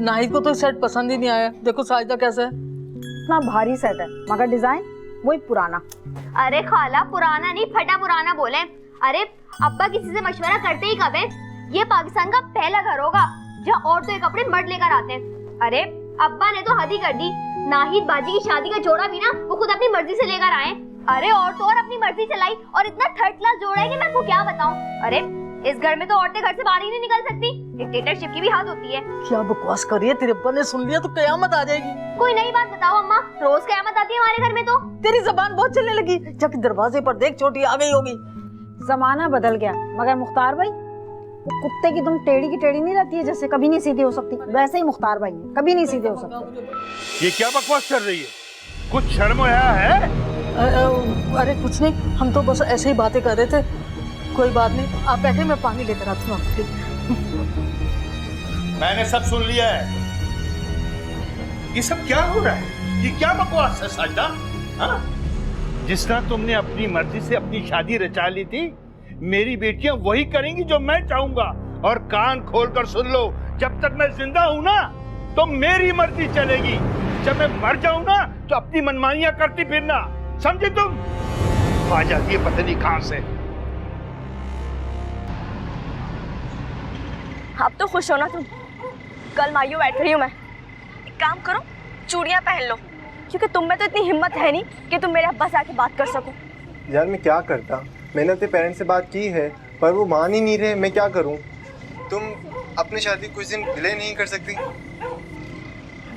नाहिद को तो सेट पसंद ही नहीं आया। देखो साजिदा कैसा है, इतना भारी सेट है मगर डिजाइन वही पुराना। अरे खाला पुराना नहीं फटा पुराना बोले। अरे अब्बा किसी से मशवरा करते ही कब है? ये पाकिस्तान का पहला घर होगा जहाँ औरतों के कपड़े मर्द लेकर आते हैं। अरे अब्बा ने तो हद ही कर दी। नाहिद बाजी की शादी का जोड़ा भी ना वो खुद अपनी मर्जी से लेकर आए। अरे और तो और अपनी मर्जी चलाई और इतना थर्ड क्लास जोड़ा है कि मैं आपको क्या बताऊं। अरे इस घर में तो औरतें घर से बाहर ही नहीं निकल सकती। डिक्टेटरशिप की भी हद होती है। क्या बकवास कर रही है, तेरे अब्बा ने सुन लिया तो कयामत आ जाएगी। कोई नई बात बताओ अम्मा, रोज कयामत आती है हमारे घर में तो। तेरी जबान बहुत चलने लगी, जाके दरवाजे पर देख चोटी आ गई होगी। जमाना बदल गया मगर मुख्तार भाई वो कुत्ते की तुम टेढ़ी की टेढ़ी नहीं रहती है जैसे कभी नहीं सीधी हो सकती, वैसे ही मुख्तार भाई है, कभी नहीं सीधे हो सकते। ये क्या बकवास कर रही है? कुछ शर्म आया है? अरे कुछ नहीं, हम तो बस ऐसे ही बातें कर रहे थे। कोई बात नहीं, आप बैठे, मैं पानी लेकर आती हूँ आपके लिए। मैंने सब सुन लिया है। ये सब क्या हो रहा है? ये क्या बकवास है साजिदा? हाँ? जिस तरह तुमने अपनी मर्जी से अपनी शादी रचा ली थी, मेरी बेटियां वही करेंगी जो मैं चाहूंगा। और कान खोलकर सुन लो, जब तक मैं जिंदा हूं ना तो मेरी मर्जी चलेगी। जब मैं मर जाऊं ना तो अपनी मनमानियां करती फिरना, समझे तुम? आ जाती है पता नहीं कहां से। अब तो खुश हो ना तुम? कल मायूं बैठ रही हूँ मैं। एक काम करो, चूड़ियां पहन लो, क्योंकि तुम में तो इतनी हिम्मत है नहीं कि तुम मेरे अब्बा से आके बात कर सको। यार मैं क्या करता, मैंने अपने पेरेंट्स से बात की है पर वो मान ही नहीं रहे, मैं क्या करूं? तुम अपनी शादी कुछ दिन डिले नहीं कर सकती?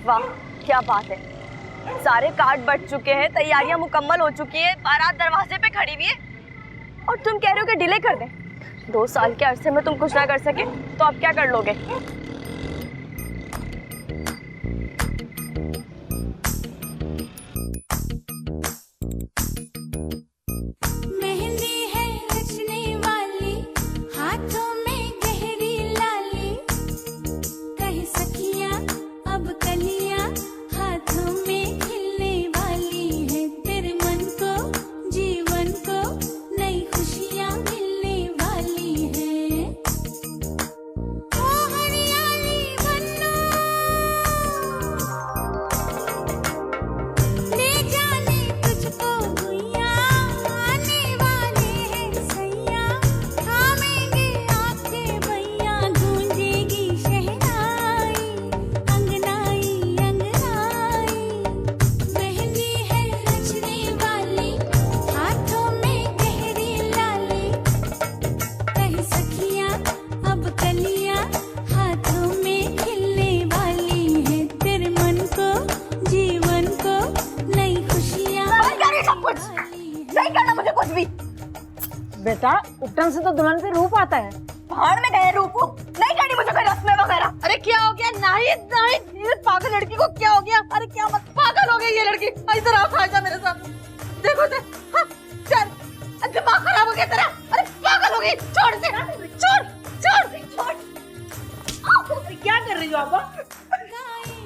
वाह क्या बात है, सारे कार्ड बट चुके हैं, तैयारियां मुकम्मल हो चुकी है, बारात दरवाजे पे खड़ी हुई है और तुम कह रहे हो कि डिले कर दें। 2 साल के अरसे में तुम कुछ ना कर सके तो अब क्या कर लोगे? बेटा उपटन से तो दुल्हन पे रूप आता है। भाड़ में गए रूप नहीं करनी मुझे कोई रस्में वगैरह। अरे क्या हो गया नाहिद? नाहिद ये पागल लड़की को क्या हो गया? अरे क्या मत पागल हो गई ये लड़की। इधर आओ, खा जा मेरे साथ। देखो हाँ, चल दिमाग खराब हो गया तेरा। अरे पागल हो गई, छोड़ से, छोड़ छोड़ छोड़। क्या कर रही हो आप?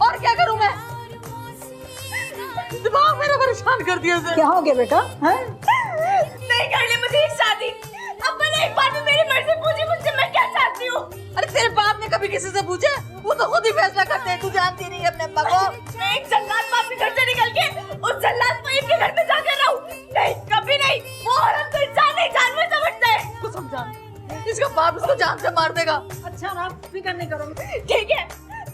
और क्या करूं मैं? दिमाग मेरा परेशान कर दिया। क्या हो गया बेटा? नहीं करनी मुझे शादी। अब मैंने एक बार भी मेरी मर्जी पूछी मुझसे मैं क्या चाहती हूँ। अरे तेरे बाप ने कभी किसी से पूछा? वो तो खुद ही फैसला करते हैं। तू जानती नहीं है अपने अब्बा को। मैं एक जल्लाद बाप के घर से निकल के उस जल्लाद फहीम के घर में जाकर रहूं? नहीं कभी नहीं। वो औरत को इंसान नहीं जानवर समझता है। तू समझा, इसका बाप इसको जान से मार देगा। अच्छा ना फिक्र नहीं करो। ठीक है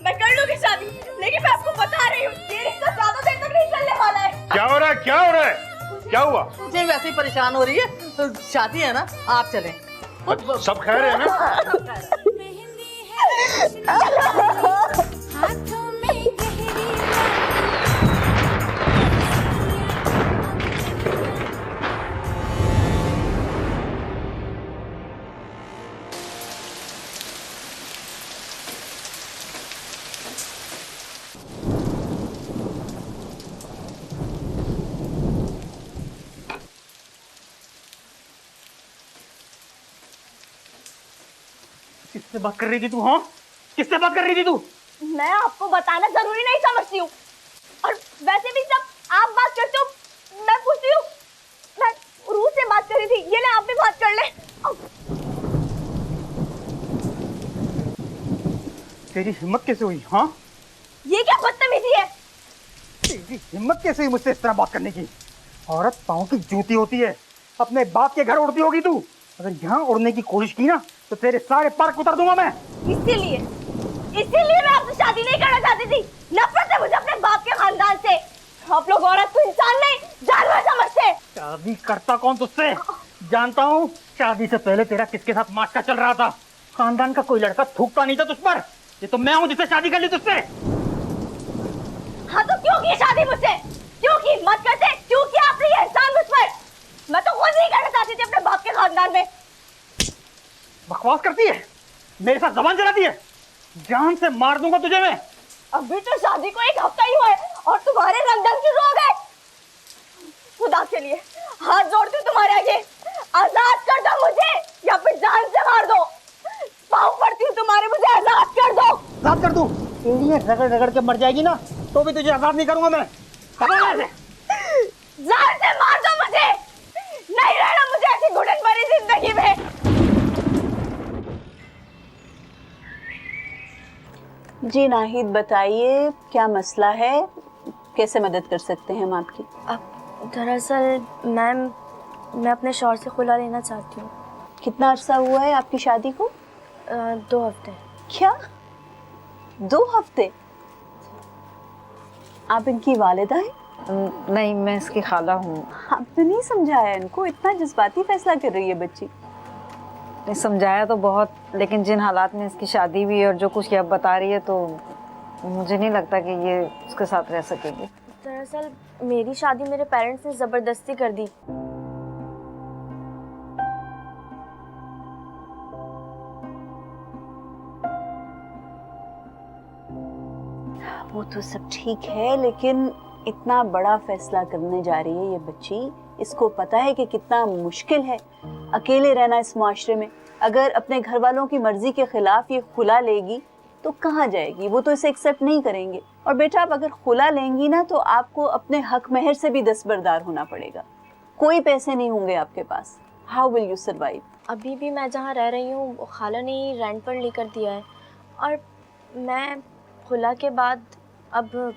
मैं कर लूंगी शादी, लेकिन मैं आपको बता रही हूँ ये रिश्ता ज्यादा देर तक नहीं चलने वाला है। क्या हो रहा है? क्या हो रहा है? क्या हुआ? मुझे वैसे ही परेशान हो रही है तो शादी है ना, आप चलें। सब खैर है ना? किससे बात कर रही थी तू? हाँ किससे बात कर रही थी तू? मैं आपको बताना जरूरी नहीं समझती हूँ, और वैसे भी जब आप बात करते हो मैं पूछती हूँ। मैं रूह से बात कर रही थी, ये ले आप भी बात कर ले। तेरी हिम्मत कैसे हुई? हाँ ये क्या बदतमीजी है? तेरी हिम्मत कैसे हुई मुझसे इस तरह बात करने की? औरत पाँव की जूती होती है, अपने बाप के घर उड़ती होगी तू। अगर यहाँ उड़ने की कोशिश की ना तो तेरे सारे पर उतार दूंगा मैं। इसीलिए मैं आपसे शादी नहीं करना चाहती थी। नफरत है मुझे अपने बाप के खानदान से। आप लोग औरत को इंसान नहीं जानवर समझते। शादी करता कौन तुझसे? जानता हूँ, शादी से पहले तेरा किसके साथ मास्का चल रहा था। खानदान का कोई लड़का थूकता नहीं था तुझ पर। ये तो मैं हूँ जिससे शादी कर ली तुझसे। हाँ तो क्यों की शादी मुझसे? क्यों की? मत करते। क्यों किया आपने ये एहसान मुझ पर? मैं तो खुद नहीं करना चाहती थी अपने बाप के खानदान में। बकवास करती है, मेरे साथ जबान चलाती है, जान से मार दूंगा तुझे मैं। अभी तो शादी को 1 हफ्ता ही हुआ है और तुम्हारे रंगढंग शुरू हो गए। खुदा के लिए हाथ जोड़ती हूँ तुम्हारे आगे, आजाद कर दो मुझे या फिर जान से मार दो। पाँव पड़ती हूँ तुम्हारे, मुझे आजाद कर दो। आजाद कर दूं? एड़ियां रगड़ रगड़ के मर जाएगी ना तो भी तुझे आजाद नहीं करूंगा मैं। जान से मार दो मुझे, नहीं रहना मुझे ऐसी घुटन भरी जिंदगी में। जी नाहिद, बताइए क्या मसला है, कैसे मदद कर सकते हैं हम आपकी? दरअसल मैम, मैं अपने शौहर से खुला लेना चाहती हूँ। कितना अरसा हुआ है आपकी शादी को? 2 हफ्ते। क्या 2 हफ्ते? आप इनकी वालिदा हैं? नहीं, मैं इसकी खाला हूँ। आपने नहीं समझाया इनको? इतना जज्बाती फैसला कर रही है बच्ची। नहीं समझाया तो बहुत, लेकिन जिन हालात में इसकी शादी हुई और जो कुछ ये अब बता रही है तो मुझे नहीं लगता कि ये उसके साथ रह सकेगी। दरअसल मेरी शादी मेरे पेरेंट्स ने ज़बरदस्ती कर दी। वो तो सब ठीक है, लेकिन इतना बड़ा फैसला करने जा रही है ये बच्ची। इसको पता है कि कितना मुश्किल है अकेले रहना इस माशरे में। अगर अपने घर वालों की मर्जी के खिलाफ ये खुला लेगी तो कहाँ जाएगी? वो तो इसे एक्सेप्ट नहीं करेंगे। और बेटा, आप अगर खुला लेंगी ना तो आपको अपने हक महर से भी दस्तबरदार होना पड़ेगा। कोई पैसे नहीं होंगे आपके पास। How will you survive? अभी भी मैं जहाँ रह रही हूँ खाला ने ही रेंट पर लेकर दिया है, और मैं खुला के बाद अब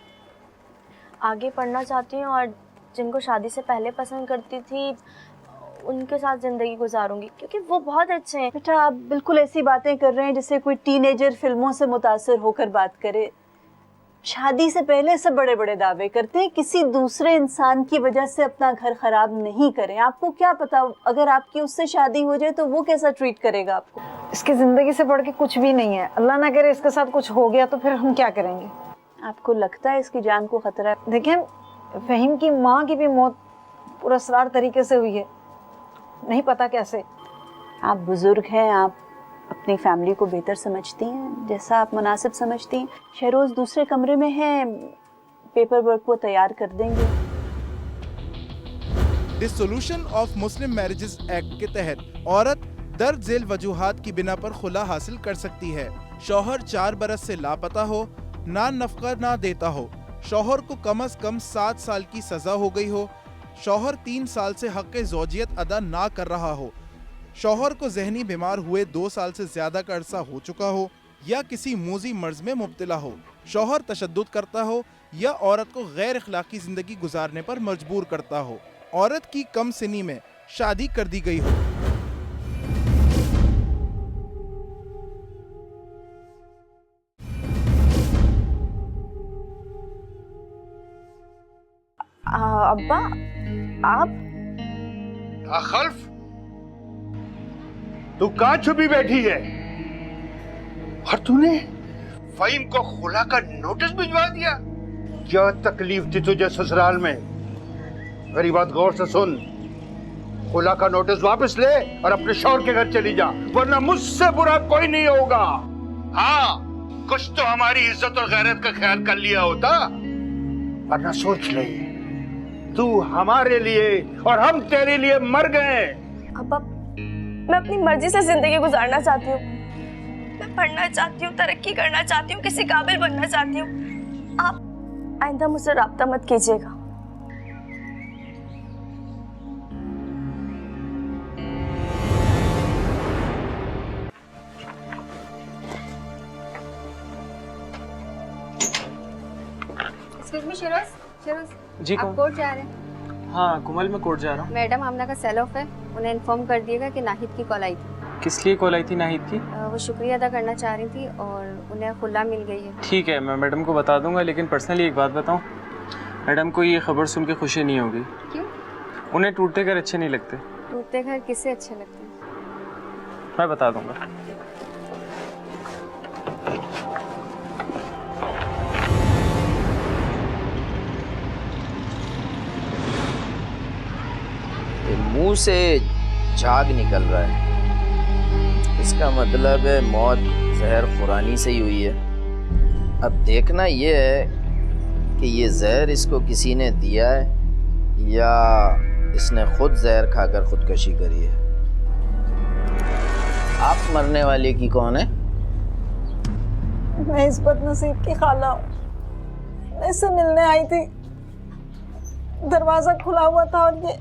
आगे पढ़ना चाहती हूँ और जिनको शादी से पहले पसंद करती थी उनके साथ ज़िंदगी गुजारूंगी, क्योंकि वो बहुत अच्छे हैं। बेटा, आप बिल्कुल ऐसी बातें कर रहे हैं जैसे कोई टीनेजर फिल्मों से मुतासर होकर बात करे। शादी से पहले सब बड़े बड़े दावे करते हैं, किसी दूसरे इंसान की वजह से अपना घर खराब नहीं करें। आपको क्या पता, अगर आपकी उससे शादी हो जाए तो वो कैसा ट्रीट करेगा आपको? इसकी जिंदगी से बढ़ के कुछ भी नहीं है। अल्लाह ना करे इसके साथ कुछ हो गया तो फिर हम क्या करेंगे? आपको लगता है इसकी जान को खतरा है? देखें, फहीम की माँ की भी मौत पुरअसरार तरीके से हुई है, नहीं पता कैसे। आप बुजुर्ग हैं, आप अपनी फैमिली को बेहतर समझती हैं, जैसा आप मुनासिब समझती हैं। शहरोज़ दूसरे कमरे में हैं, पेपर वर्क वो तैयार कर देंगे। Dissolution of Muslim marriages act के तहत औरत दर्ज झेल वजूहात की बिना पर खुला हासिल कर सकती है। शौहर 4 बरस से लापता हो, ना नफका ना देता हो, शौहर को कम से कम 7 साल की सजा हो गई हो, शौहर 3 साल से हक़ ज़ौजियत अदा ना कर रहा हो, शौहर को जहनी बीमार हुए 2 साल से ज्यादा का अरसा हो चुका हो, या किसी मूजी मर्ज में मुब्तला हो, शौहर तशद्दुद करता हो या औरत को गैर अखलाकी जिंदगी गुजारने पर मजबूर करता हो, औरत की कम सिनी में शादी कर दी गई हो। अब्बा, आप खल्फ, तू कहाँ छुपी बैठी है? और तूने फहीम को खुला का नोटिस भिजवा दिया? क्या तकलीफ थी तुझे ससुराल में? मेरी बात गौर से सुन, खुला का नोटिस वापस ले और अपने शौहर के घर चली जा, वरना मुझसे बुरा कोई नहीं होगा। हाँ, कुछ तो हमारी इज्जत और गैरत का ख्याल कर लिया होता, वरना सोच ले, तू हमारे लिए और हम तेरे लिए मर गए। अब्बा, मैं अपनी मर्जी से जिंदगी गुजारना चाहती हूँ। मैं पढ़ना चाहती हूँ, तरक्की करना चाहती हूँ, किसी काबिल बनना चाहती हूँ। आप आइंदा मुझसे राब्ता मत कीजिएगा। एक्सक्यूज मी शिरोज जी आप कोर्ट जा रहे हैं? हाँ, कुमल में कोर्ट जा रहा हूँ। मैडम आमना का सेल ऑफ है, उन्हें इन्फॉर्म कर दिएगा कि नाहिद की कॉल आई थी। किस लिए कॉल आई थी नाहिद की? वो शुक्रिया अदा करना चाह रही थी और उन्हें खुला मिल गई है। ठीक है, मैं मैडम को बता दूंगा, लेकिन पर्सनली एक बात बताऊँ, मैडम को ये खबर सुन के खुशी नहीं होगी। क्यों? उन्हें टूटते घर अच्छे नहीं लगते। टूटते घर किसे अच्छे लगते हैं? मैं बता दूंगा। मुंह से झाग निकल रहा है, इसका मतलब है मौत जहर खुरानी से ही हुई है। अब देखना ये है कि ये जहर इसको किसी ने दिया है या इसने खुद जहर खाकर खुदकशी करी है। आप मरने वाले की कौन है? मैं इस बदनसीब की खाला हूँ। मैं इससे मिलने आई थी, दरवाजा खुला हुआ था और ये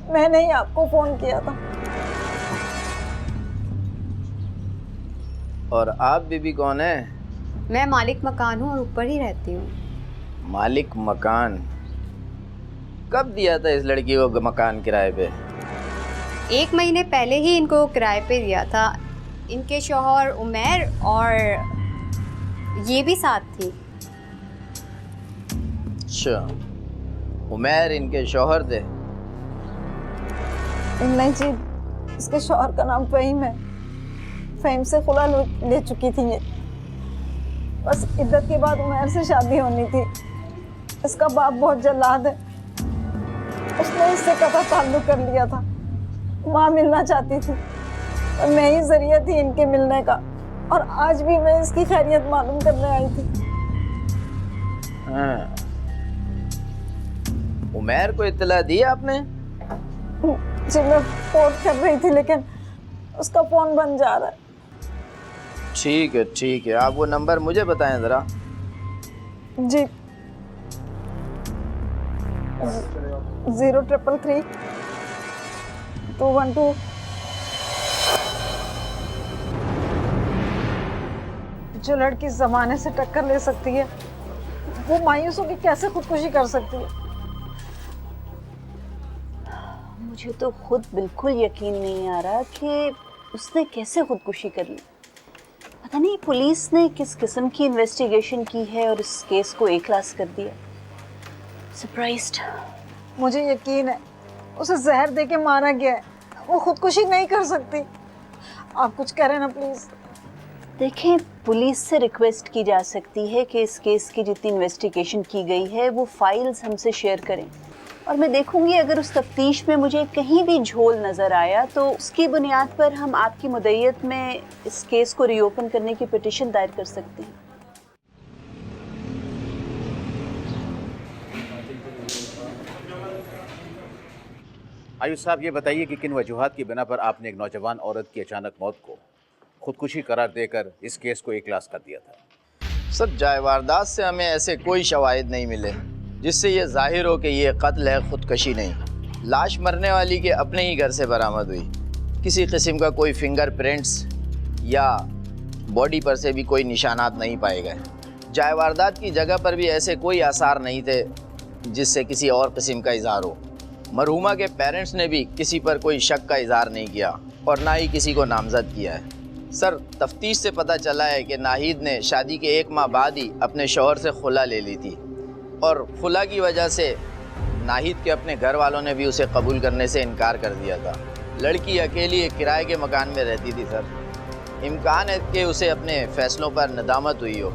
मैंने ही आपको फोन किया था। और आप बीबी कौन है? मैं मालिक मकान हूँ और ऊपर ही रहती हूँ। मालिक मकान? कब दिया था इस लड़की को मकान किराए पे? 1 महीने पहले ही इनको किराए पे दिया था। इनके शौहर उमैर और ये भी साथ थी। अच्छा, उमैर इनके शौहर थे? नहीं जी, इसके शौहर का नाम फ़हीम है। फ़हीम से खुला ले चुकी थी ये। बस इद्दत के बाद उमैर से शादी होनी थी। इसका बाप बहुत जल्लाद है, उसने इससे कतई ताल्लुक कर लिया था। माँ मिलना चाहती थी और मैं ही जरिया थी इनके मिलने का, और आज भी मैं इसकी खैरियत मालूम करने आई थी। हाँ। उमैर को इत्तला दी आपने? जी मैं फोन कर रही थी लेकिन उसका फोन बंद जा रहा है। ठीक है ठीक है, आप वो नंबर मुझे बताएं जरा। जी 0333 212। जो लड़की जमाने से टक्कर ले सकती है वो मायूस होकर कैसे खुदकुशी कर सकती है? मुझे तो खुद बिल्कुल यकीन नहीं आ रहा कि उसने कैसे खुदकुशी कर ली। पता नहीं पुलिस ने किस किस्म की इन्वेस्टिगेशन की है और इस केस को ए क्लास कर दिया। सरप्राइज्ड। मुझे यकीन है उसे जहर देके मारा गया है, वो खुदकुशी नहीं कर सकती। आप कुछ करें ना प्लीज। देखें, पुलिस से रिक्वेस्ट की जा सकती है कि इस केस की जितनी इन्वेस्टिगेशन की गई है वो फाइल्स हमसे शेयर करें, और मैं देखूंगी अगर उस तफ्तीश में मुझे कहीं भी झोल नज़र आया तो उसकी बुनियाद पर हम आपकी मुद्दत में इस केस को रीओपन करने की पिटीशन दायर कर सकते हैं। आयुष साहब, ये बताइए कि किन वजूहात की बिना पर आपने एक नौजवान औरत की अचानक मौत को खुदकुशी करार देकर इस केस को ए क्लास कर दिया था? सर, जाए वारदात से हमें ऐसे कोई शवाहिद नहीं मिले जिससे ये जाहिर हो कि ये कत्ल है, खुदकशी नहीं। लाश मरने वाली के अपने ही घर से बरामद हुई। किसी किस्म का कोई फिंगरप्रिंट्स या बॉडी पर से भी कोई निशानात नहीं पाए गए। जाए वारदात की जगह पर भी ऐसे कोई आसार नहीं थे जिससे किसी और किस्म का इजहार हो। मरहुमा के पेरेंट्स ने भी किसी पर कोई शक का इजहार नहीं किया और ना ही किसी को नामजद किया है। सर, तफ्तीश से पता चला है कि नाहिद ने शादी के 1 माह बाद ही अपने शौहर से खुला ले ली थी, और खुला की वजह से नाहिद के अपने घर वालों ने भी उसे कबूल करने से इनकार कर दिया था। लड़की अकेली एक किराए के मकान में रहती थी। सर, इम्कान है कि उसे अपने फ़ैसलों पर नदामत हुई हो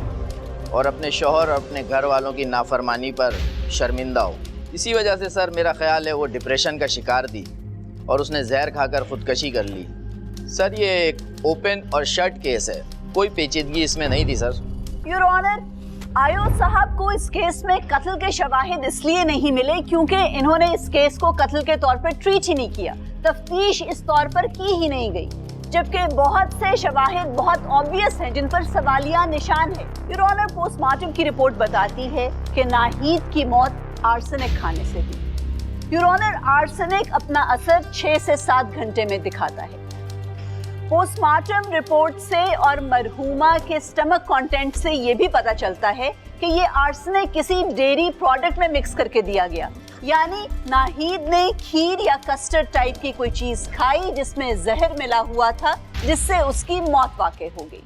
और अपने शौहर और अपने घर वालों की नाफरमानी पर शर्मिंदा हो। इसी वजह से सर मेरा ख्याल है वो डिप्रेशन का शिकार थी और उसने जहर खाकर खुदकशी कर ली। सर, ये एक ओपन और शट केस है, कोई पेचीदगी इसमें नहीं थी। सर, योर ऑनर, आयुष साहब को इस केस में कत्ल के शवाहिद इसलिए नहीं मिले क्योंकि इन्होंने इस केस को कत्ल के तौर पर ट्रीट ही नहीं किया। तफ्तीश इस तौर पर की ही नहीं गई, जबकि बहुत से शवाहिद बहुत ऑब्वियस हैं जिन पर सवालिया निशान है। योर ऑनर, पोस्टमार्टम की रिपोर्ट बताती है कि नाहिद की मौत आर्सेनिक खाने से हुई। योर ऑनर, आर्सेनिक अपना असर 6 से 7 घंटे में दिखाता है। पोस्टमार्टम रिपोर्ट से और मरहूमा के स्टमक कंटेंट से ये भी पता चलता है कि ये आर्सेनिक किसी डेयरी प्रोडक्ट में मिक्स करके दिया गया, यानी नाहिद ने खीर या कस्टर्ड टाइप की कोई चीज खाई जिसमें जहर मिला हुआ था, जिससे उसकी मौत वाक़ई हो गई।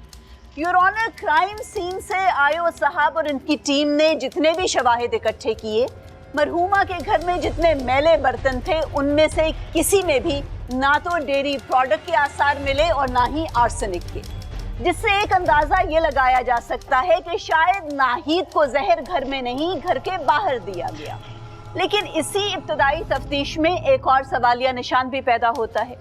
योर ऑनर, क्राइम सीन से आयो साहब और इनकी टीम ने जितने भी शवाहिद इकट्ठे किए, मरहूमा के घर में जितने मैले बर्तन थे उनमें से किसी में भी ना तो डेयरी प्रोडक्ट के आसार मिले और ना ही आर्सेनिक के, जिससे एक अंदाजा ये लगाया जा सकता है कि शायद नाहिद को जहर घर में नहीं घर के बाहर दिया गया। लेकिन इसी इब्तदाई तफ्तीश में एक और सवालिया निशान भी पैदा होता है।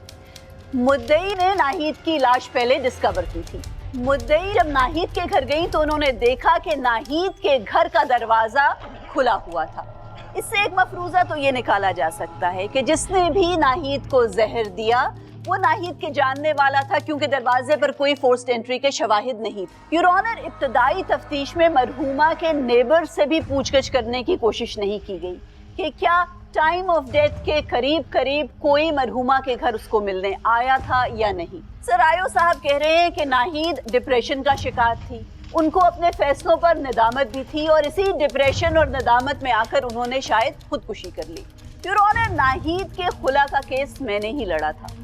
मुद्दई ने नाहिद की लाश पहले डिस्कवर की थी। मुद्दई जब नाहिद के घर गई तो उन्होंने देखा कि नाहिद के घर का दरवाजा खुला हुआ था। इससे एक मफरूजा तो ये निकाला जा सकता है कि जिसने भी नाहिद को जहर दिया वो नाहिद के जानने वाला था, क्योंकि दरवाजे पर कोई फोर्स्ड एंट्री के शवाहिद नहीं। योर ऑनर, इब्तदाई तफ्तीश में मरहूमा के नेबर से भी पूछगछ करने की कोशिश नहीं की गई कि क्या टाइम ऑफ डेथ के करीब करीब कोई मरहूमा के घर उसको मिलने आया था या नहीं। सर आयो साहब कह रहे हैं कि नाहिद डिप्रेशन का शिकार थी, उनको अपने फैसलों पर नदामत भी थी और इसी डिप्रेशन और नदामत में आकर उन्होंने शायद खुदकुशी कर ली। योर ऑनर, नाहिद के खुला का केस मैंने ही लड़ा था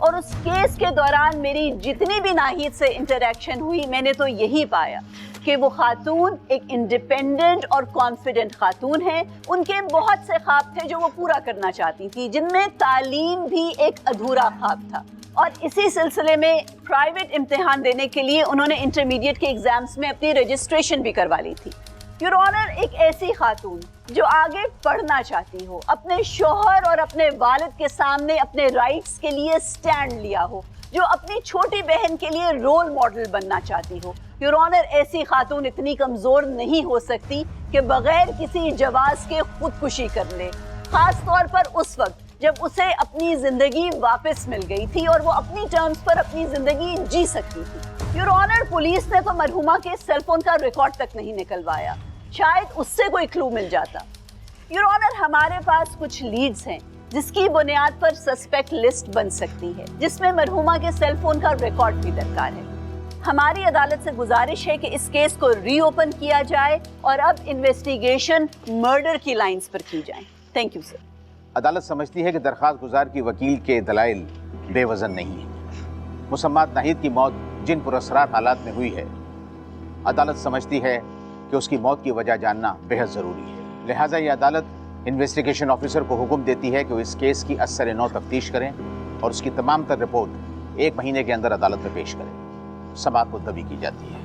और उस केस के दौरान मेरी जितनी भी नाहिद से इंटरेक्शन हुई, मैंने तो यही पाया कि वो खातून एक इंडिपेंडेंट और कॉन्फिडेंट खातून है। उनके बहुत से ख्वाब थे जो वो पूरा करना चाहती थी, जिनमें तालीम भी एक अधूरा ख्वाब था, और इसी सिलसिले में प्राइवेट इम्तिहान देने के लिए उन्होंने इंटरमीडिएट के एग्जाम्स में अपनी रजिस्ट्रेशन भी करवा ली थी। योर ऑनर, एक ऐसी खातून जो आगे पढ़ना चाहती हो, अपने शोहर और अपने वालिद के सामने अपने राइट्स के लिए स्टैंड लिया हो, जो अपनी छोटी बहन के लिए रोल मॉडल बनना चाहती हो, योर ऑनर, ऐसी खातून इतनी कमजोर नहीं हो सकती कि बगैर किसी जवाज के खुदकुशी कर ले, खास तौर पर उस वक्त जब उसे अपनी जिंदगी वापस मिल गई थी और वो अपनी टर्म्स पर अपनी जिंदगी जी सकती थी। योर ऑनर, पुलिस ने तो मरहूमा के सेलफोन का रिकॉर्ड तक नहीं निकलवाया, शायद उससे कोई क्लू मिल जाता। योर ऑनर, हमारे पास कुछ लीड्स हैं जिसकी बुनियाद पर सस्पेक्ट लिस्ट बन सकती है, जिसमें मरहूमा के सेलफोन का रिकॉर्ड भी दरकार है। हमारी अदालत से गुजारिश है कि इस केस को रीओपन किया जाए और अब इन्वेस्टिगेशन मर्डर की लाइंस पर की जाए। Thank you sir. अदालत समझती है कि दरख्वास्त गुजार की वकील के दलाइल बेवजन नहीं है। मुसम्मात नाहिद की मौत जिन पुरअसरार हालात में हुई है, अदालत समझती है कि उसकी मौत की वजह जानना बेहद ज़रूरी है। लिहाजा ये अदालत इन्वेस्टिगेशन ऑफिसर को हुक्म देती है कि वो इस केस की असर नौ तफ्तीश करें और उसकी तमाम तर रिपोर्ट 1 महीने के अंदर अदालत में पेश करें। समाअत मुलतवी की जाती है।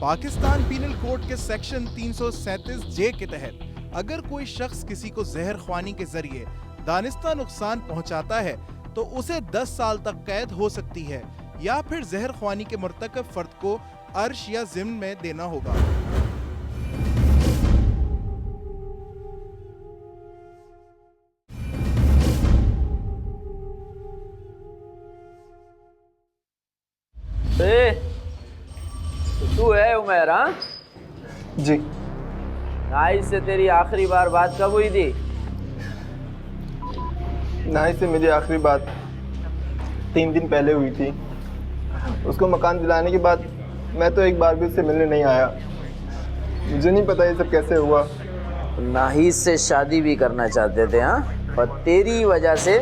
पाकिस्तान पीनल कोड के सेक्शन 337 जे के तहत अगर कोई शख्स किसी को जहर ख्वानी के जरिए दानिस्ता नुकसान पहुंचाता है तो उसे 10 साल तक कैद हो सकती है या फिर जहर ख्वानी के मुर्तकब फर्द को अर्श या जिम्न में देना होगा। तू है उमैर? हाँ जी। नाहिद से तेरी आखिरी बार बात कब हुई थी? नाहिद से मेरी आखिरी बात 3 दिन पहले हुई थी। उसको मकान दिलाने के बाद मैं तो एक बार भी उससे मिलने नहीं आया। मुझे नहीं पता ये सब कैसे हुआ। नाहिद से शादी भी करना चाहते थे? हाँ, और तेरी वजह से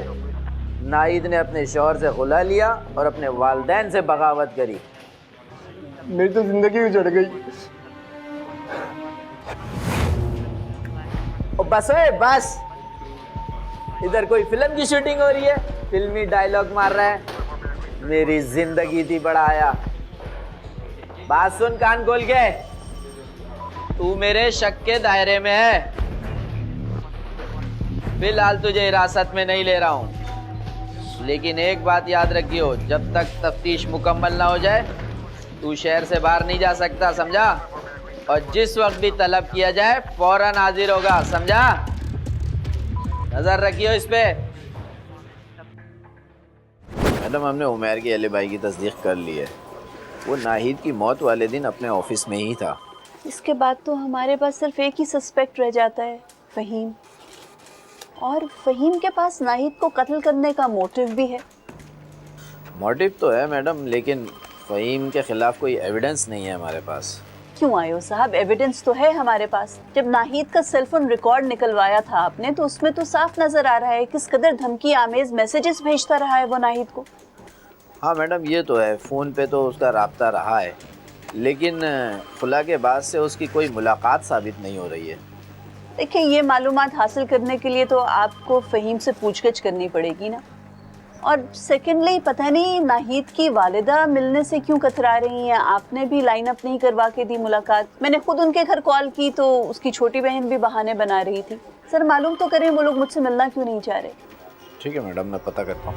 नाहिद ने अपने शौहर से खुला लिया और अपने वालिदैन से बगावत करी। मेरी तो जिंदगी उजड़ गई। बस ओए बस, इधर कोई फिल्म की शूटिंग हो रही है, फिल्मी डायलॉग मार रहा है। मेरी जिंदगी थी बढ़ाया। बात सुन कान खोल के, तू मेरे शक के दायरे में है। फिलहाल तुझे हिरासत में नहीं ले रहा हूं, लेकिन एक बात याद रखियो, जब तक तफ्तीश मुकम्मल ना हो जाए तू शहर से बाहर नहीं जा सकता, समझा? और जिस वक्त भी तलब किया जाए फौरन हाजिर होगा, समझा? नजर रखियो इस पे। मैडम, हमने उमैर की अली की तस्दीक कर ली है। वो नाहिद की मौत वाले दिन अपने ऑफिस में ही था। इसके बाद तो हमारे पास सिर्फ एक ही सस्पेक्ट रह जाता है, फहीम। और फहीम के पास नाहिद को कत्ल करने का मोटिव भी है। मोटिव तो है मैडम, लेकिन फ़हीम के खिलाफ कोई एविडेंस नहीं है हमारे पास। क्यों आयो साहब, एविडेंस तो है हमारे पास। जब नाहिद का सेलफोन रिकॉर्ड निकलवाया था आपने तो उसमें तो साफ नजर आ रहा है किस कदर धमकी आमेज मैसेजेस भेजता रहा है वो नाहिद को। हाँ मैडम, ये तो है, फ़ोन पे तो उसका राब्ता रहा है, लेकिन खुला के बाद से उसकी कोई मुलाकात साबित नहीं हो रही है। देखिए, ये मालूमात हासिल करने के लिए तो आपको फहीम से पूछगछ करनी पड़ेगी ना। और सेकेंडली, पता नहीं नाहिद की वालिदा मिलने से क्यों कतरा रही हैं। आपने भी लाइन अप नहीं करवा के दी मुलाकात। मैंने खुद उनके घर कॉल की तो उसकी छोटी बहन भी बहाने बना रही थी। सर मालूम तो करें वो लोग मुझसे मिलना क्यों नहीं चाह रहे। ठीक है मैडम, मैं पता करता हूँ।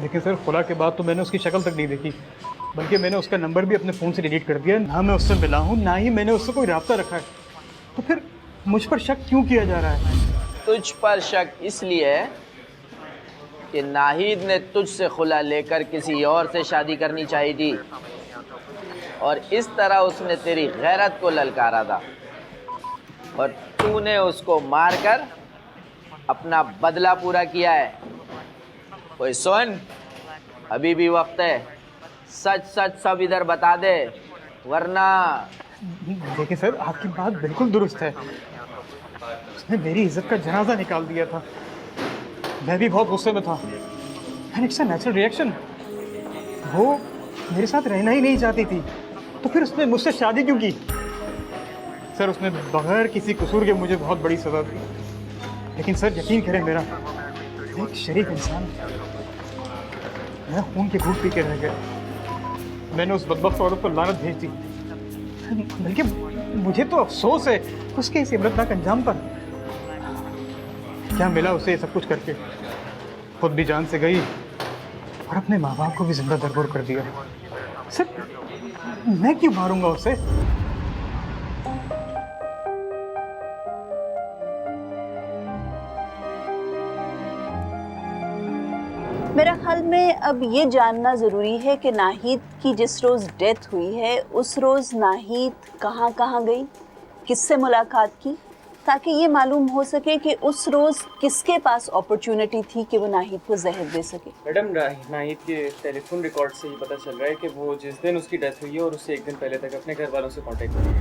लेकिन सर खुला के बाद तो मैंने उसकी शक्ल तक नहीं देखी, बल्कि मैंने उसका नंबर भी अपने फ़ोन से डिलीट कर दिया। ना मैं उससे मिला हूँ, ना ही मैंने उससे कोई रब्ता रखा है। तो फिर मुझ पर शक क्यों किया जा रहा है? तुझ पर शक इसलिए है कि नाहिद ने तुझसे खुला लेकर किसी और से शादी करनी चाहिए थी, और इस तरह उसने तेरी गैरत को ललकारा था, और तूने उसको मारकर अपना बदला पूरा किया है। कोई सुन, अभी भी वक्त है, सच सच सब इधर बता दे, वरना। देखिए सर, आपकी बात बिल्कुल दुरुस्त है। उसने मेरी इज्जत का जनाजा निकाल दिया था। मैं भी बहुत गुस्से में था। And it's a natural reaction. वो मेरे साथ रहना ही नहीं चाहती थी, तो फिर उसने मुझसे शादी क्यों की? सर, उसने बगैर किसी कसूर के मुझे बहुत बड़ी सज़ा दी। लेकिन सर यकीन करें, मेरा एक शरीफ इंसान, मैं खून के घूंट पी के रह गया। मैंने उस बदबख्त औरत पर लानत भेज दी। बल्कि मुझे तो अफसोस है उसके इस इबरतनाक अंजाम पर। क्या मिला उसे सब कुछ करके? खुद भी जान से गई और अपने माँ बाप को भी जिंदा दरगोर कर दिया। सिर्फ मैं क्यों मारूंगा उसे? मेरा ख्याल में अब ये जानना ज़रूरी है कि नाहिद की जिस रोज़ डेथ हुई है उस रोज़ नाहिद कहाँ कहाँ गई, किससे मुलाकात की, ताकि ये मालूम हो सके कि उस रोज़ किसके पास अपॉर्चुनिटी थी कि वो नाहिद को जहर दे सके। मैडम, नाहिद के टेलीफोन रिकॉर्ड से ही पता चल रहा है कि वो जिस दिन उसकी डेथ हुई है और उससे एक दिन पहले तक अपने घर वालों से कांटेक्ट किया।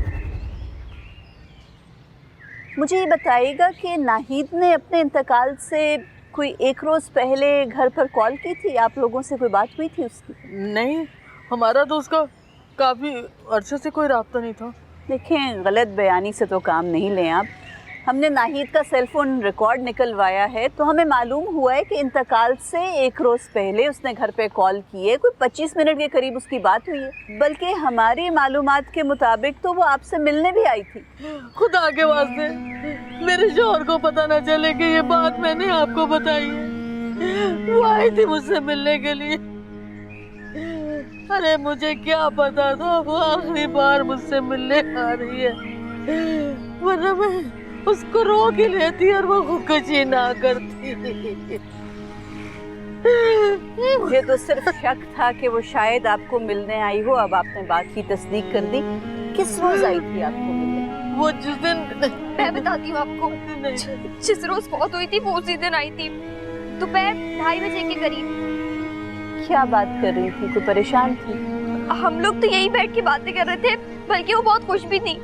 मुझे ये बताइएगा कि नाहिद ने अपने इंतकाल से कोई एक रोज़ पहले घर पर कॉल की थी? आप लोगों से कोई बात हुई थी उसकी? नहीं, हमारा तो उसका काफ़ी अरसे से कोई राब्ता नहीं था। देखें, गलत बयानी से तो काम नहीं लें आप। हमने नाहिद का सेलफोन रिकॉर्ड निकलवाया है तो हमें मालूम हुआ है कि इंतकाल से एक रोज़ पहले उसने घर पे कॉल की है। कोई 25 मिनट के करीब उसकी बात हुई है। बल्कि हमारी मालूमात के मुताबिक तो वो आपसे मिलने भी आई थी। खुदा के वास्ते मेरे शौहर को पता न चले कि ये बात मैंने आपको बताई है। वो आई थी मुझसे मिलने के लिए। अरे मुझे क्या पता था वो आखिरी बार मुझसे मिलने आ रही है, वरना मैं उसको रोक ही लेती और वो खुदकुशी ना करती। मुझे तो सिर्फ शक था कि वो शायद आपको मिलने आई हो। अब आपने बात की तस्दीक कर दी। किस रोज आई थी आपको मिलने? वो जिस दिन, मैं बताती हूँ आपको, जिस रोज फौत हुई थी वो उसी दिन आई थी, दोपहर 2:30 बजे के करीब। क्या बात कर रही थी? कोई परेशान थी? हम लोग तो यहीं बैठ के बातें कर रहे थे, बल्कि वो बहुत खुश भी थी।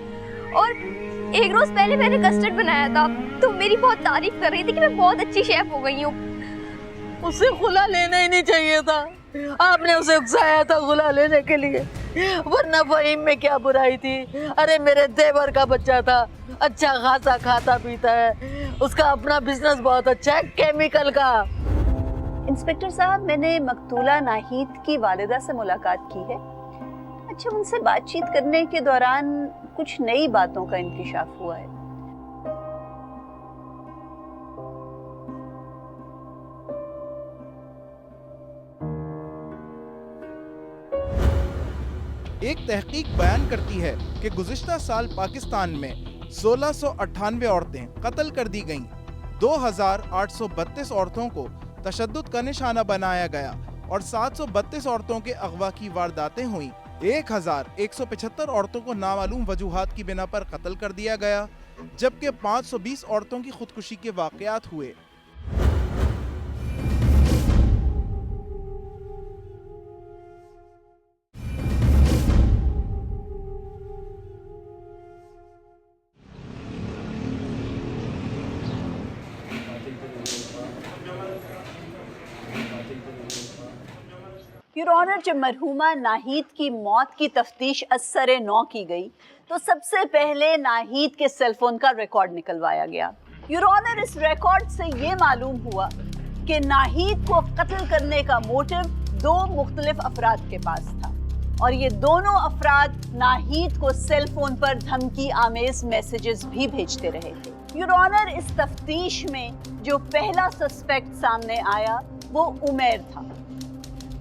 और एक रोज पहले मैंने कस्टर्ड बनाया था तो मेरी बहुत तारीफ कर रही थी कि मैं बहुत अच्छी शेफ हो गई हूँ। उसे खुला लेना ही नहीं चाहिए था। आपने उसे उकसाया था खुला लेने के लिए, वरना फ़हीम में क्या बुराई थी? अरे मेरे देवर का बच्चा था, अच्छा खासा खाता पीता है, उसका अपना बिजनेस बहुत अच्छा है, केमिकल का। इंस्पेक्टर साहब, मैंने मकतूला नाहिद की वालिदा से मुलाकात की है। अच्छा, उनसे बातचीत करने के दौरान कुछ नई बातों का इंकिशाफ हुआ है। एक तहकीक बयान करती है कि गुज़िश्ता साल पाकिस्तान में 1698 औरतें कत्ल कर दी गईं, 2832 औरतों को तशद्दुद का निशाना बनाया गया और 732 औरतों के अगवा की वारदातें हुई। 1175 औरतों को नामालूम वजूहात की बिना पर कत्ल कर दिया गया। जबकि 520 औरतों की खुदकुशी के वाकयात हुए। योर ऑनर, जब मरहुमा नाहीद की मौत की तफ्तीश असरे नौ की गई तो सबसे पहले नाहीद के सेलफोन का रिकॉर्ड निकलवाया गया। योर ऑनर, इस रिकॉर्ड से ये मालूम हुआ कि नाहीद को कत्ल करने का मोटिव दो मुख्तलिफ अफराद के पास था और ये दोनों अफराद नाहीद को सेलफोन पर धमकी आमेज मैसेजेस भी भेजते रहे थे। योर ऑनर, इस तफ्तीश में जो पहला सस्पेक्ट सामने आया वो उमैर था।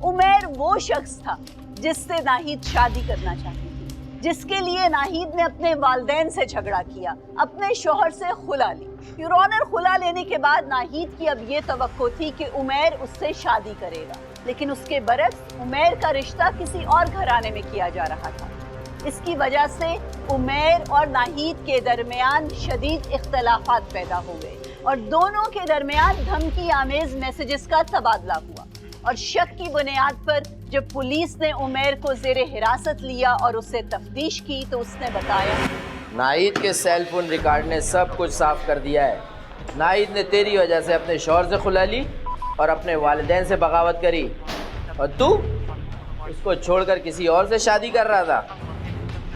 उमैर वो शख्स था जिससे नाहीद शादी करना चाहती थी, जिसके लिए नाहीद ने अपने वालिदैन से झगड़ा किया, अपने शौहर से खुला ली। योर ऑनर, खुला लेने के बाद नाहीद की अब ये तवक्को थी कि उमैर उससे शादी करेगा, लेकिन उसके बरक्स उमैर का रिश्ता किसी और घराने में किया जा रहा था। इसकी वजह से उमैर और नाहीद के दरमियान शदीद इख्तलाफात पैदा हो गए और दोनों के दरमियान धमकी आमेज मैसेजेस का तबादला हुआ और शक की बुनियाद पर जब पुलिस ने उमैर को जेरे हिरासत लिया और उससे तफ्तीश की तो उसने बताया, नाहिद के सेल फोन रिकॉर्ड ने सब कुछ साफ कर दिया है। नाहिद ने तेरी वजह से अपने शौहर से खुला ली और अपने वालिदैन से बगावत करी और तू उसको छोड़कर किसी और से शादी कर रहा था।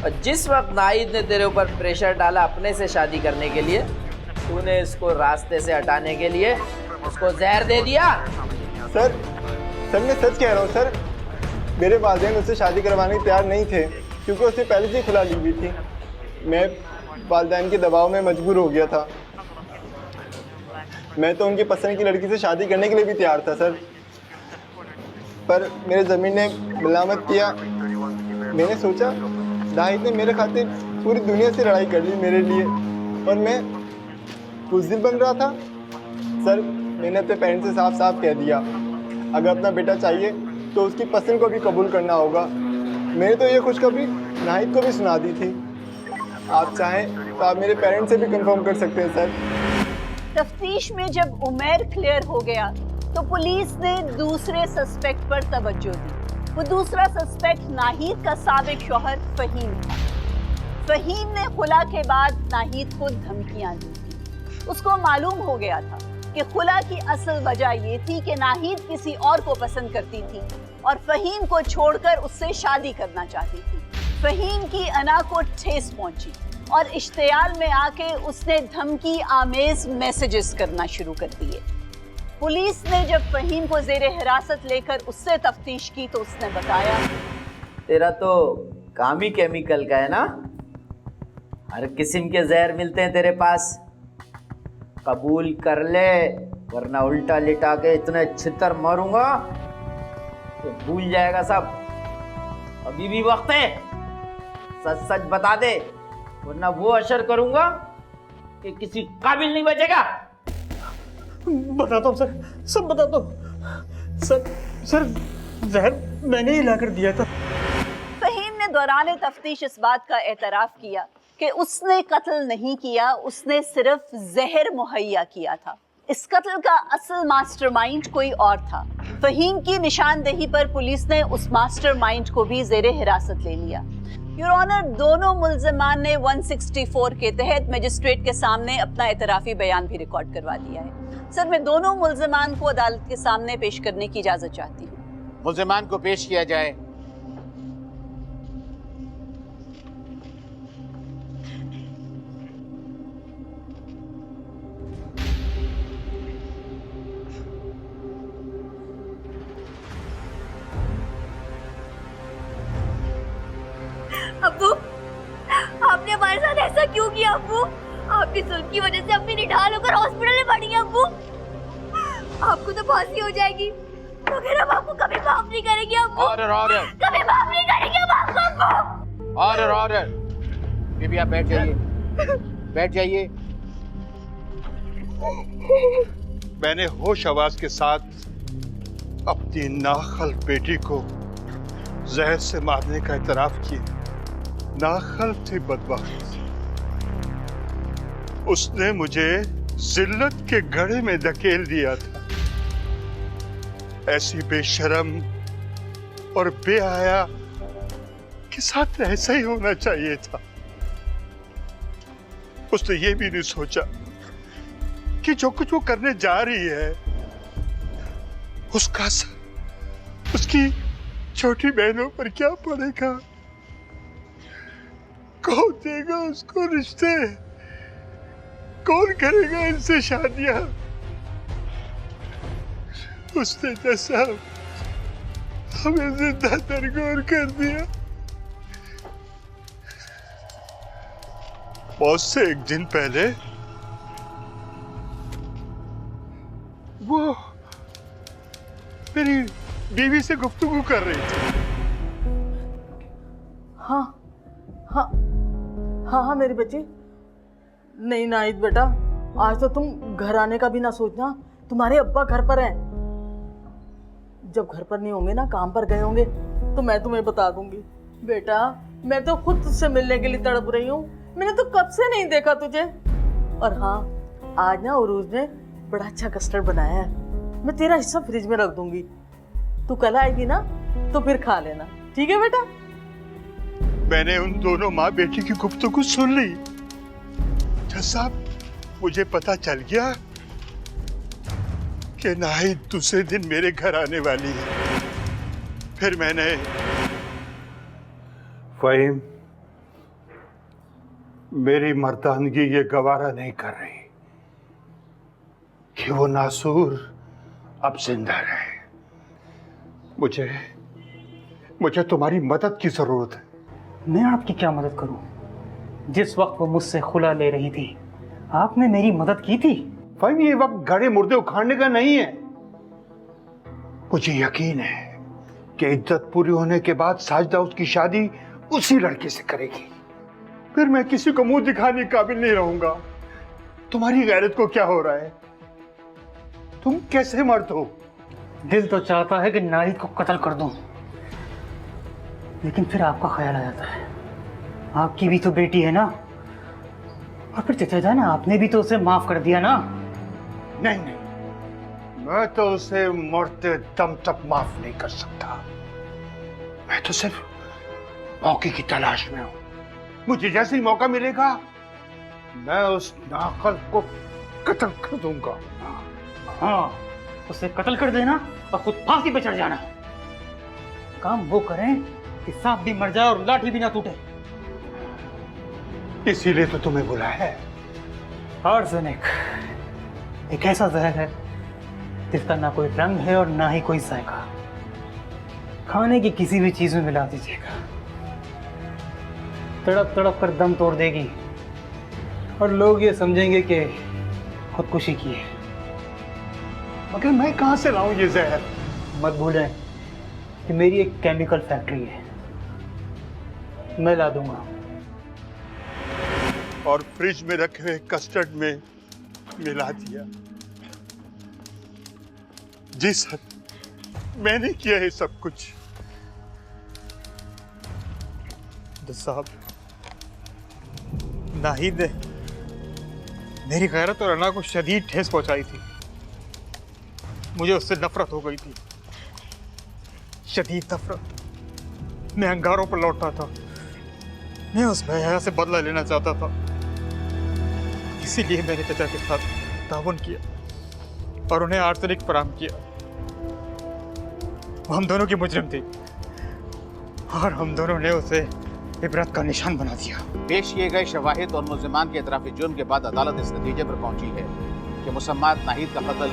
और जिस वक्त नाहिद ने तेरे ऊपर प्रेशर डाला अपने से शादी करने के लिए, तूने इसको रास्ते से हटाने के लिए उसको जहर दे दिया। सर मैं सच कह रहा हूँ सर, मेरे वालिदैन उससे शादी करवाने को तैयार नहीं थे क्योंकि उसने पहले से खुला ली हुई थी। मैं वालिदैन के दबाव में मजबूर हो गया था। मैं तो उनकी पसंद की लड़की से शादी करने के लिए भी तैयार था सर, पर मेरे ज़मीन ने मलामत किया। मैंने सोचा नाहिद ने मेरे खातिर पूरी दुनिया से लड़ाई कर ली मेरे लिए और मैं बुज़दिल बन रहा था। सर मैंने अपने पेरेंट्स से साफ साफ कह दिया, अगर अपना बेटा चाहिए तो उसकी पसंद को भी कबूल करना होगा। मैंने तो ये खुशखबरी नाहिद को भी सुना दी थी। आप चाहें तो आप मेरे पेरेंट्स से भी कंफर्म कर सकते हैं सर। तफ्तीश में जब उमैर क्लियर हो गया तो पुलिस ने दूसरे सस्पेक्ट पर तवज्जो दी। वो दूसरा सस्पेक्ट नाहिद का साबिक शौहर फ़हीम था। फ़हीम ने खुला के बाद नाहिद को धमकियां दी थी। उसको मालूम हो गया था कि खुला की असल वजह ये थी कि नाहिद किसी और को पसंद करती थी और फ़हीम को छोड़कर उससे शादी करना चाहती थी। फ़हीम की अना को ठेस पहुंची और इश्तियाल में आके उसने धमकी आमेज मैसेजेस करना शुरू कर दिए। पुलिस ने जब फ़हीम को जेरे हिरासत लेकर उससे तफ्तीश की तो उसने बताया, तेरा तो काम ही केमिकल का है ना, हर किस्म के जहर मिलते हैं तेरे पास। कबूल कर ले वरना उल्टा लिटा के इतने छितर मारूंगा कि भूल जाएगा सब। अभी भी वक्त है, सच सच बता दे वरना वो असर करूंगा कि किसी काबिल नहीं बचेगा। बताता हूँ सर, सब बताता हूँ सर जहर मैंने ही लाकर दिया था। फ़हीम ने दौरान तफ्तीश इस बात का एतराफ़ किया कि उसने कत्ल नहीं किया, उसने सिर्फ जहर मुहैया किया था। इस कत्ल का असल मास्टरमाइंड कोई और था। फ़हीम की निशानदेही पर पुलिस ने उस मास्टरमाइंड को भी जेरे हिरासत ले लिया। योर ऑनर, दोनों मुल्ज़िमान ने 164 के तहत मजिस्ट्रेट के सामने अपना एतराफ़ी बयान भी रिकॉर्ड करवा दिया है। सर मैं दोनों मुल्ज़िमान को अदालत के सामने पेश करने की इजाज़त चाहती हूँ। मुल्ज़िमान को पेश किया जाए। अब्बू, आपने हमारे साथ ऐसा क्यों किया अब्बू? आपकी जुल्म की वजह से अम्मी निढाल होकर हॉस्पिटल में पड़ी है अब्बू। आपको तो फांसी हो जाएगी मगर हम आपको कभी माफ नहीं करेंगे अब्बू। ऑर्डर कभी माफ नहीं करेंगे हम आपको अब्बू। ऑर्डर बीबी आप बैठ जाइए, बैठ जाइए। मैंने होश आवाज के साथ अपनी नाखल बेटी को जहर से मारने का इतराफ किया। नाखल थी बदबख्त। उसने मुझे जिल्लत के गड्ढे में धकेल दिया था। ऐसी बेशर्म और बेहया के साथ ऐसा ही होना चाहिए था। उसने ये भी नहीं सोचा कि जो कुछ वो करने जा रही है उसका असर उसकी छोटी बहनों पर क्या पड़ेगा। कौन देगा उसको रिश्ते, कौन करेगा इनसे शादियां। उसने जैसा हमें जिंदा दरगोर कर दिया। मौत से एक दिन पहले वो मेरी बीवी से गुफ्तगू कर रही थी। हाँ हाँ हाँ हाँ मेरी बच्ची। नहीं नाहिद बेटा, आज तो तुम घर आने का भी ना सोचना। तुम्हारे अब्बा घर पर हैं। जब घर पर नहीं होंगे ना, काम पर गए होंगे, तो मैं तुम्हें बता दूंगी। बेटा मैं तो खुद तुझसे मिलने के लिए तड़प रही हूँ। मैंने तो कब से नहीं देखा तुझे। और हाँ, आज ना उरूज ने बड़ा अच्छा कस्टर्ड बनाया है। मैं तेरा हिस्सा फ्रिज में रख दूंगी। तू कल आएगी ना तो फिर खा लेना, ठीक है बेटा। मैंने उन दोनों माँ बेटी की गुफ्तगू सुन ली। जैसा मुझे पता चल गया कि नाहिद दूसरे दिन मेरे घर आने वाली है, फिर मैंने फ़हीम, मेरी मर्दानगी ये गवारा नहीं कर रही कि वो नासूर अब जिंदा रहे। मुझे तुम्हारी मदद की जरूरत है। मैं आपकी क्या मदद करूं? जिस वक्त वो मुझसे खुला ले रही थी, आपने मेरी मदद की थी। फ़हीम, ये वक्त गड़े मुर्दे उखाड़ने का नहीं है। मुझे यकीन है कि इद्दत पूरी होने के बाद साजिदा उसकी शादी उसी लड़के से करेगी। फिर मैं किसी को मुंह दिखाने के काबिल नहीं रहूंगा। तुम्हारी गैरत को क्या हो रहा है? तुम कैसे मर्द हो? दिल तो चाहता है कि नाहिद को कत्ल कर दूं, लेकिन फिर आपका ख्याल आ जाता है, आपकी भी तो बेटी है ना। और फिर चचा जान, आपने भी तो उसे माफ कर दिया ना। नहीं नहीं, मैं तो उसे मरते दम तक माफ नहीं कर सकता। मैं तो सिर्फ मौके की तलाश में हूं। मुझे जैसे ही मौका मिलेगा मैं उस नाकल को कत्ल कर दूंगा। हाँ, उसे कत्ल कर देना और खुद फांसी पे चढ़ जाना। काम वो करें कि सांप भी मर जाए और लाठी भी ना टूटे। इसीलिए तो तुम्हें बुलाया है। आर्सेनिक एक ऐसा जहर है जिसका ना कोई रंग है और ना ही कोई जायका। खाने की किसी भी चीज में मिला दीजिएगा, तड़प तड़प कर दम तोड़ देगी और लोग ये समझेंगे कि खुदकुशी की है। मगर मैं कहां से लाऊं ये जहर? मत भूलें कि मेरी एक केमिकल फैक्ट्री है, मैं ला दूंगा। और फ्रिज में रखे हुए कस्टर्ड में मिला दिया। जी सर, मैंने किया है सब कुछ। साहब, नाहिद ने मेरी गैरत और अना को शदीद ठेस पहुंचाई थी। मुझे उससे नफरत हो गई थी, शदीद नफरत। मैं अंगारों पर लौटता था। मैं उस बेहया से बदला लेना चाहता था। इसीलिए मैंने चाचा के साथ ताउन किया और उन्हें आर्सेनिक फराहम किया। वो हम दोनों की मुजरिम थी और हम दोनों ने उसे इबरत का निशान बना दिया। पेश किए गए शवाहिद और मुल्जिमान के इतराफ़ी जुर्म के बाद अदालत इस नतीजे पर पहुंची है कि मुसम्मात नाहिद का कत्ल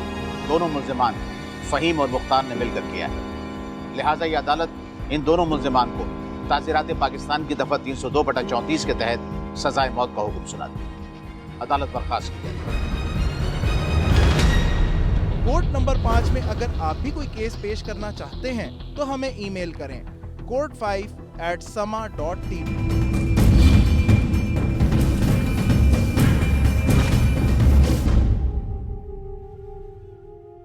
दोनों मुल्जिमान फ़हीम और मुख्तार ने मिलकर किया है। लिहाजा ये अदालत इन दोनों मुल्जिमान को ताज़ीरात पाकिस्तान की दफ़ा 302/34 के तहत सज़ाए मौत का हुक्म सुना दी। अदालत बर्खास्त की गई। कोर्ट नंबर 5 में अगर आप भी कोई केस पेश करना चाहते हैं तो हमें ईमेल करें court5@sama.tv।